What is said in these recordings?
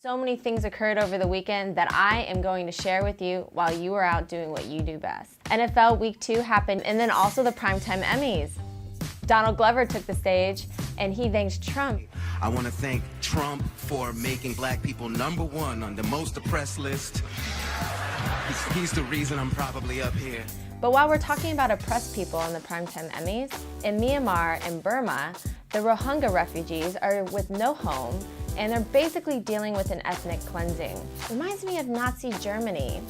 So many things occurred over the weekend that I am going to share with you while you were out doing what you do best. NFL Week 2 happened, and then also the Primetime Emmys. Donald Glover took the stage, and he thanks Trump. I want to thank Trump for making black people #1 on the most oppressed list. He's the reason I'm probably up here. But while we're talking about oppressed people in the Primetime Emmys, in Myanmar and Burma, the Rohingya refugees are with no home, and they're basically dealing with an ethnic cleansing. Reminds me of Nazi Germany,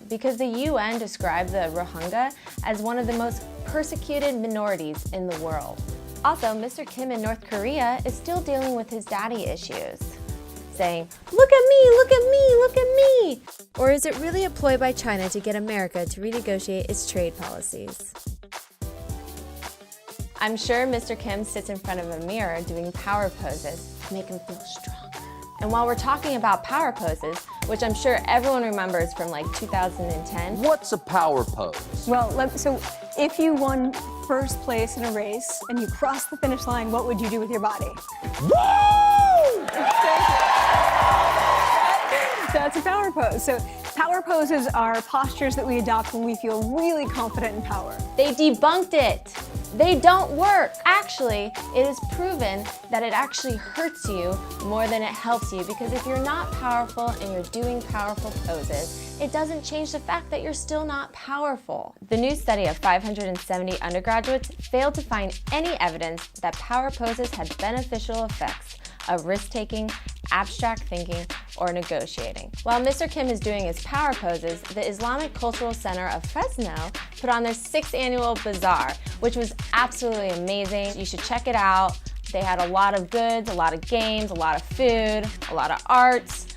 because the UN described the Rohingya as one of the most persecuted minorities in the world. Also, Mr. Kim in North Korea is still dealing with his daddy issues, saying, "Look at me, look at me, look at me!" Or is it really a ploy by China to get America to renegotiate its trade policies? I'm sure Mr. Kim sits in front of a mirror doing power poses to make him feel stronger. And while we're talking about power poses, which I'm sure everyone remembers from like 2010. What's a power pose? Well, so if you won first place in a race and you crossed the finish line, what would you do with your body? Woo! That's a power pose. So power poses are postures that we adopt when we feel really confident in power. They debunked it. They don't work. Actually, it is proven that it actually hurts you more than it helps you, because if you're not powerful and you're doing powerful poses, it doesn't change the fact that you're still not powerful. The new study of 570 undergraduates failed to find any evidence that power poses had beneficial effects of risk-taking, abstract thinking, or negotiating. While Mr. Kim is doing his power poses, the Islamic Cultural Center of Fresno put on their 6th annual bazaar, which was absolutely amazing. You should check it out. They had a lot of goods, a lot of games, a lot of food, a lot of arts,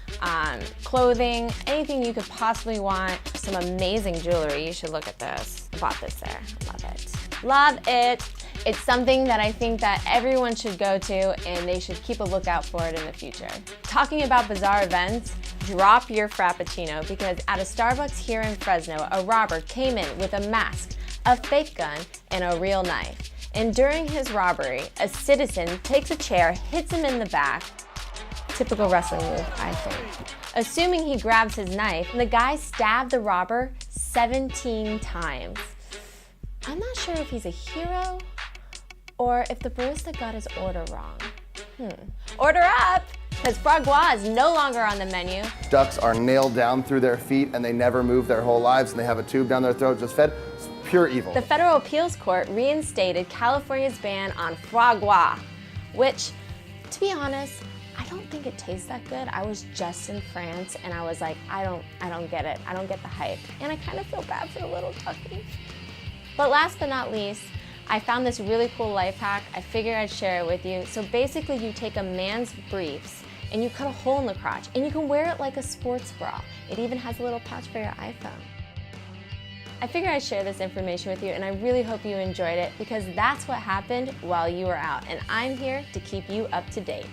clothing, anything you could possibly want. Some amazing jewelry. You should look at this. I bought this there. Love it. Love it. It's something that I think that everyone should go to, and they should keep a lookout for it in the future. Talking about bizarre events, drop your Frappuccino, because at a Starbucks here in Fresno, a robber came in with a mask, a fake gun, and a real knife. And during his robbery, a citizen takes a chair, hits him in the back. Typical wrestling move, I think. Assuming he grabs his knife, the guy stabbed the robber 17 times. I'm not sure if he's a hero or if the barista got his order wrong. Order up, because foie gras is no longer on the menu. Ducks are nailed down through their feet and they never move their whole lives, and they have a tube down their throat just fed. It's pure evil. The Federal Appeals Court reinstated California's ban on foie gras, which, to be honest, I don't think it tastes that good. I was just in France and I was like, I don't get it. I don't get the hype. And I kind of feel bad for the little ducky. But last but not least, I found this really cool life hack. I figured I'd share it with you. So basically, you take a man's briefs and you cut a hole in the crotch, and you can wear it like a sports bra. It even has a little pouch for your iPhone. I figured I'd share this information with you, and I really hope you enjoyed it, because that's what happened while you were out, and I'm here to keep you up to date.